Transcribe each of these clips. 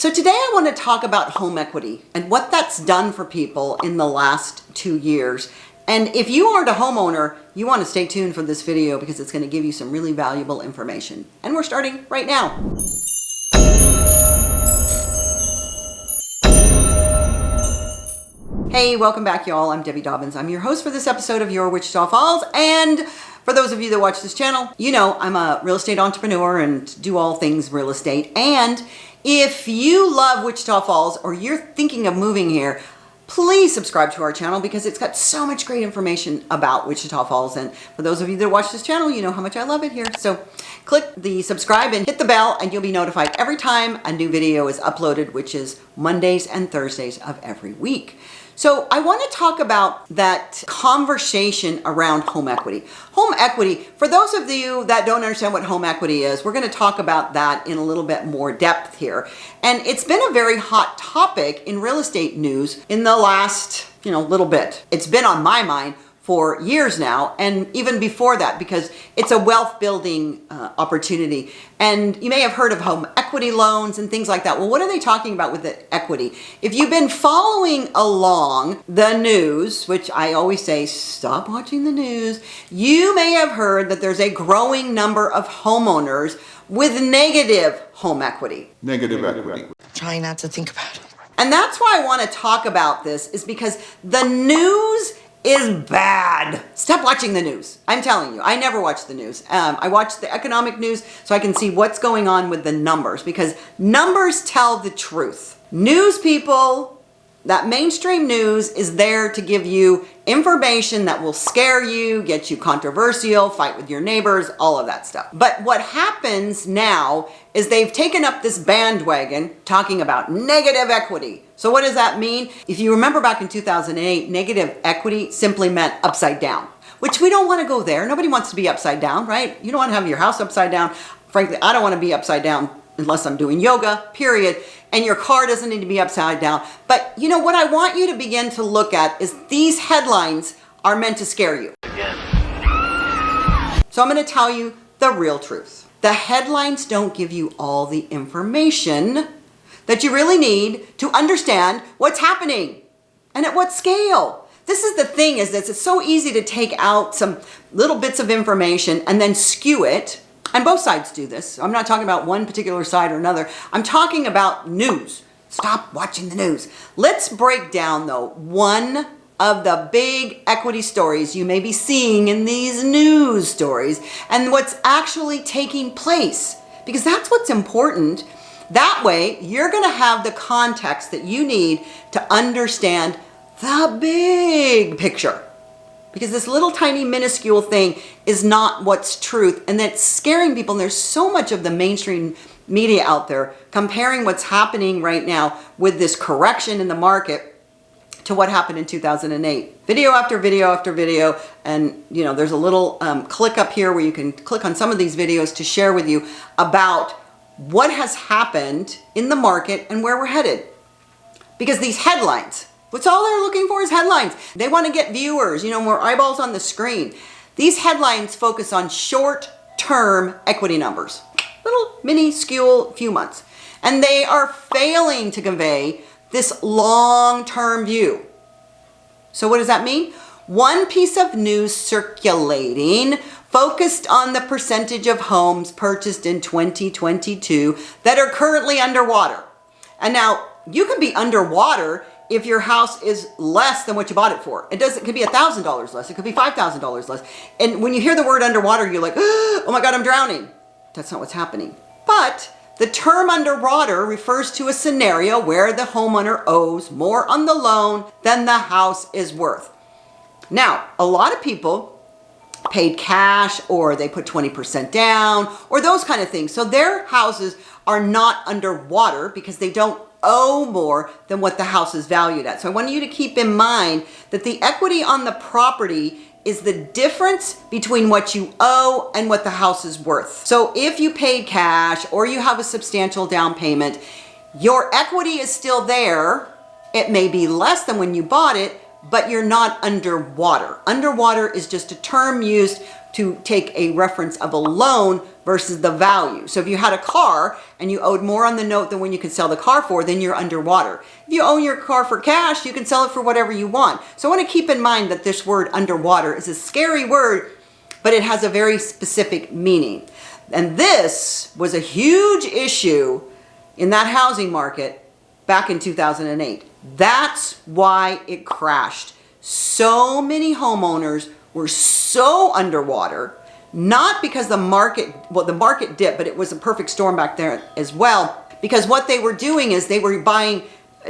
So today I want to talk about home equity and what that's done for people in the last 2 years. And if you aren't a homeowner, you want to stay tuned for this video because it's going to give you some really valuable information. And we're starting right now. Hey, welcome back, y'all. I'm Debbie Dobbins. I'm your host for this episode of Your Wichita Falls. And for those of you that watch this channel, you know I'm a real estate entrepreneur and do all things real estate. And if you love Wichita Falls or you're thinking of moving here, please subscribe to our channel because it's got so much great information about Wichita Falls. And for those of you that watch this channel, you know how much I love it here. So click the subscribe and hit the bell and you'll be notified every time a new video is uploaded, which is Mondays and Thursdays of every week. So I want to talk about that conversation around home equity. Home equity, for those of you that don't understand what home equity is, we're going to talk about that in a little bit more depth here. And it's been a very hot topic in real estate news in the last, little bit. It's been on my mind for years now, and even before that, because it's a wealth building opportunity. And you may have heard of home equity loans and things like that. Well, what are they talking about with the equity? If you've been following along the news, which I always say, stop watching the news, you may have heard that there's a growing number of homeowners with negative home equity. Negative equity. Trying not to think about it. And that's why I want to talk about this, is because the news is bad. Stop watching the news. I'm telling you, I never watch the news. I watch the economic news so I can see what's going on with the numbers, because numbers tell the truth. News people, that mainstream news is there to give you information that will scare you, get you controversial, fight with your neighbors, all of that stuff. But what happens now is they've taken up this bandwagon talking about negative equity. So what does that mean? If you remember back in 2008, negative equity simply meant upside down, which we don't want to go there. Nobody wants to be upside down, right? You don't want to have your house upside down. Frankly, I don't want to be upside down unless I'm doing yoga, period. And your car doesn't need to be upside down. But what I want you to begin to look at is these headlines are meant to scare you. So I'm going to tell you the real truth. The headlines don't give you all the information that you really need to understand what's happening and at what scale. This is the thing, is that it's so easy to take out some little bits of information and then skew it. And both sides do this. I'm not talking about one particular side or another. I'm talking about news. Stop watching the news. Let's break down, though, one of the big equity stories you may be seeing in these news stories and what's actually taking place, because that's what's important. That way, you're going to have the context that you need to understand the big picture. Because this little tiny minuscule thing is not what's truth, and that's scaring people. And there's so much of the mainstream media out there comparing what's happening right now with this correction in the market to what happened in 2008. Video after video after video. And there's a little click up here where you can click on some of these videos to share with you about what has happened in the market and where we're headed. Because these headlines, what's all they're looking for is headlines. They want to get viewers, more eyeballs on the screen. These headlines focus on short-term equity numbers, little minuscule few months. And they are failing to convey this long-term view. So what does that mean? One piece of news circulating focused on the percentage of homes purchased in 2022 that are currently underwater. And now you can be underwater if your house is less than what you bought it for. It could be $1,000 less. It could be $5,000 less. And when you hear the word underwater, you're like, oh my God, I'm drowning. That's not what's happening. But the term underwater refers to a scenario where the homeowner owes more on the loan than the house is worth. Now, a lot of people paid cash, or they put 20% down, or those kind of things. So their houses are not underwater because they don't owe more than what the house is valued at. So I want you to keep in mind that the equity on the property is the difference between what you owe and what the house is worth. So if you paid cash or you have a substantial down payment, your equity is still there. It may be less than when you bought it, but you're not underwater. Underwater is just a term used to take a reference of a loan versus the value. So if you had a car and you owed more on the note than when you could sell the car for, then you're underwater. If you own your car for cash, you can sell it for whatever you want. So I want to keep in mind that this word underwater is a scary word, but it has a very specific meaning. And this was a huge issue in that housing market back in 2008. That's why it crashed. So many homeowners were so underwater, not because the market dipped, but it was a perfect storm back there as well. Because what they were doing is they were buying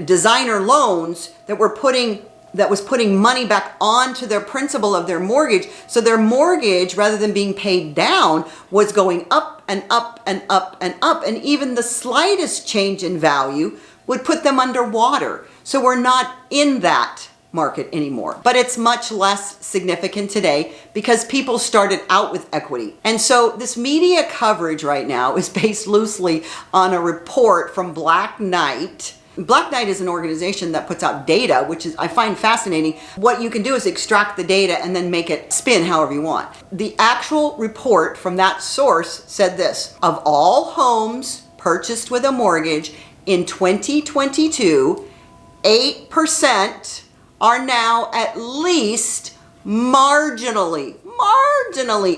designer loans that was putting money back onto their principal of their mortgage. So their mortgage, rather than being paid down, was going up and up and up and up. And even the slightest change in value would put them underwater. So we're not in that market anymore. But it's much less significant today because people started out with equity. And so this media coverage right now is based loosely on a report from Black Knight. Black Knight is an organization that puts out data, which is I find fascinating. What you can do is extract the data and then make it spin however you want. The actual report from that source said this: of all homes purchased with a mortgage in 2022, 8% are now at least marginally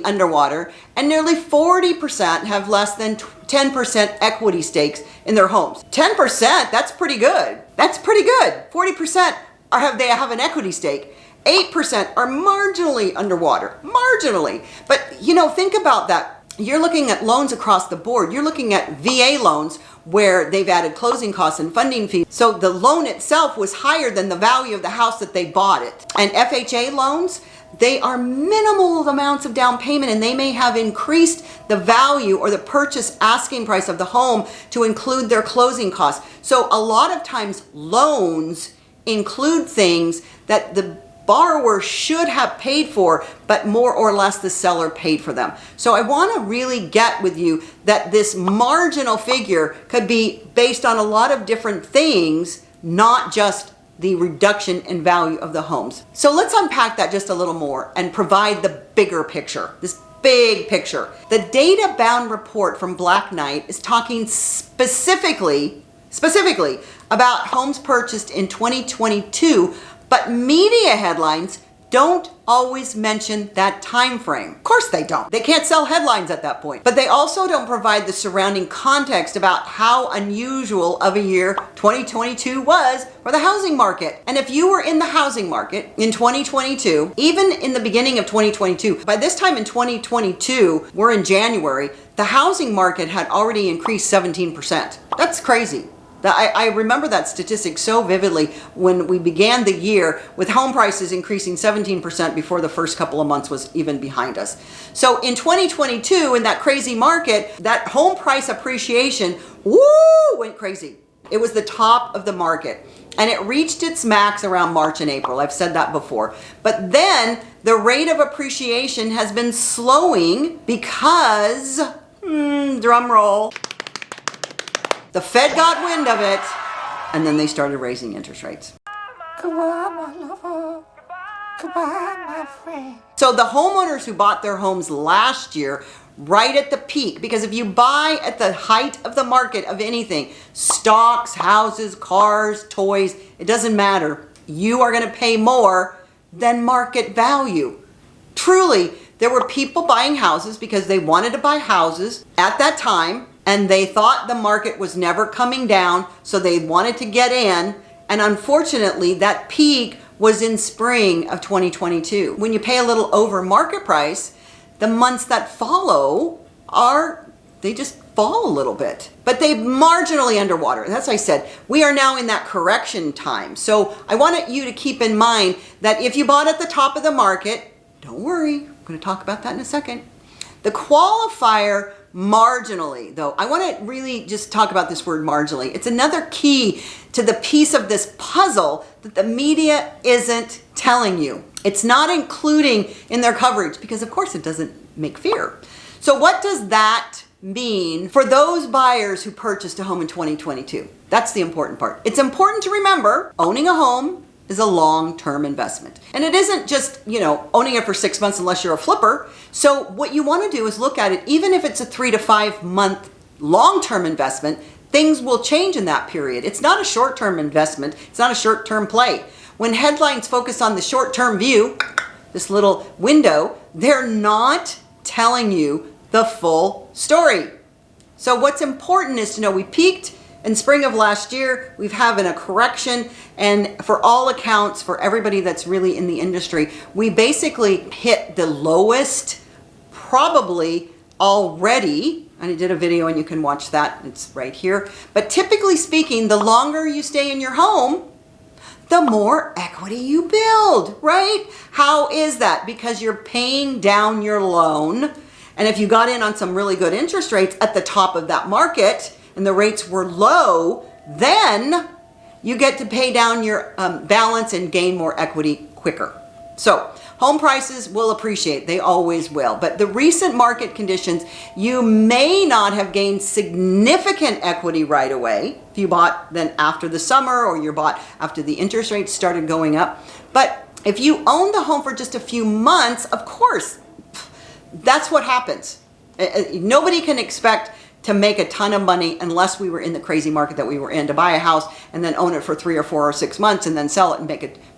underwater, and nearly 40% have less than 10% equity stakes in their homes. 10%, that's pretty good. That's pretty good. 40% have an equity stake. 8% are marginally underwater, marginally. But think about that. You're looking at loans across the board. You're looking at VA loans where they've added closing costs and funding fees. So the loan itself was higher than the value of the house that they bought it. And FHA loans, they are minimal amounts of down payment, and they may have increased the value or the purchase asking price of the home to include their closing costs. So a lot of times loans include things that the borrower should have paid for, but more or less the seller paid for them. So I want to really get with you that this marginal figure could be based on a lot of different things, not just the reduction in value of the homes. So let's unpack that just a little more and provide the bigger picture, this big picture. The data-bound report from Black Knight is talking specifically about homes purchased in 2022, but media headlines don't always mention that time frame. Of course they don't. They can't sell headlines at that point. But they also don't provide the surrounding context about how unusual of a year 2022 was for the housing market. And if you were in the housing market in 2022, even in the beginning of 2022, by this time in 2022, we're in January, the housing market had already increased 17%. That's crazy. I remember that statistic so vividly when we began the year with home prices increasing 17% before the first couple of months was even behind us. So in 2022, in that crazy market, that home price appreciation, went crazy. It was the top of the market. And it reached its max around March and April. I've said that before. But then the rate of appreciation has been slowing because, drum roll, the Fed got wind of it, and then they started raising interest rates. Goodbye, my lover. Goodbye, my friend. So the homeowners who bought their homes last year, right at the peak, because if you buy at the height of the market of anything, stocks, houses, cars, toys, it doesn't matter. You are going to pay more than market value. Truly, there were people buying houses because they wanted to buy houses at that time, and they thought the market was never coming down, so they wanted to get in. And unfortunately, that peak was in spring of 2022. When you pay a little over market price, the months that follow they just fall a little bit. But they marginally underwater. That's what I said. We are now in that correction time. So I wanted you to keep in mind that if you bought at the top of the market, don't worry, I'm going to talk about that in a second. The qualifier marginally, though, I want to really just talk about this word marginally. It's another key to the piece of this puzzle that the media isn't telling you. It's not including in their coverage because, of course, it doesn't make fear. So what does that mean for those buyers who purchased a home in 2022? That's the important part. It's important to remember owning a home is a long-term investment. And it isn't just, owning it for 6 months unless you're a flipper. So what you want to do is look at it, even if it's a 3 to 5 month long-term investment, things will change in that period. It's not a short-term investment. It's not a short-term play. When headlines focus on the short-term view, this little window, they're not telling you the full story. So what's important is to know we peaked in spring of last year. We've having a correction, and for all accounts, for everybody that's really in the industry, we basically hit the lowest probably already. And I did a video and you can watch that. It's right here. But typically speaking, the longer you stay in your home, the more equity you build, right? How is that? Because you're paying down your loan. And if you got in on some really good interest rates at the top of that market and the rates were low, then you get to pay down your balance and gain more equity quicker. So home prices will appreciate. They always will. But the recent market conditions, you may not have gained significant equity right away if you bought then after the summer or you bought after the interest rates started going up. But if you own the home for just a few months, of course, that's what happens. Nobody can expect to make a ton of money unless we were in the crazy market that we were in, to buy a house and then own it for 3 or 4 or 6 months and then sell it and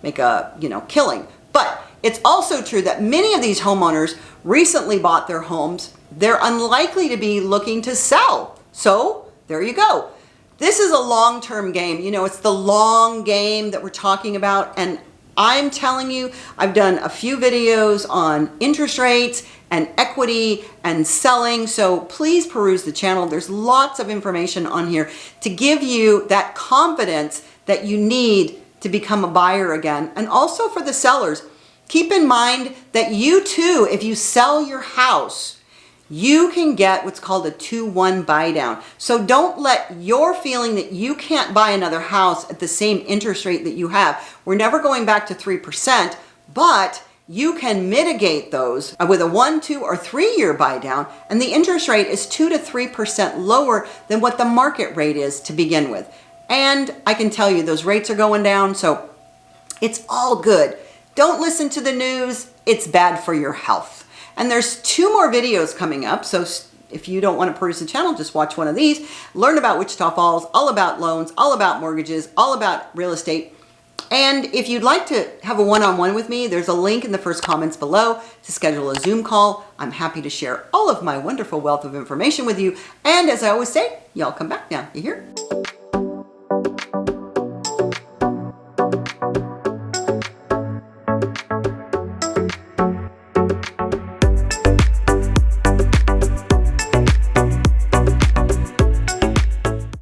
make a killing. But it's also true that many of these homeowners recently bought their homes. They're unlikely to be looking to sell. So there you go. This is a long-term game. You know, it's the long game that we're talking about. And I'm telling you, I've done a few videos on interest rates and equity and selling. So please peruse the channel. There's lots of information on here to give you that confidence that you need to become a buyer again. And also for the sellers, keep in mind that you too, if you sell your house, you can get what's called a 2-1 buy down. So don't let your feeling that you can't buy another house at the same interest rate that you have. We're never going back to 3%, but you can mitigate those with a 1, 2, or 3-year buy down, and the interest rate is 2 to 3% lower than what the market rate is to begin with. And I can tell you those rates are going down, so it's all good. Don't listen to the news. It's bad for your health. And there's 2 more videos coming up, so if you don't want to peruse the channel, just watch one of these. Learn about Wichita Falls, all about loans, all about mortgages, all about real estate. And if you'd like to have a one-on-one with me, there's a link in the first comments below to schedule a Zoom call. I'm happy to share all of my wonderful wealth of information with you. And as I always say, y'all come back now. You hear?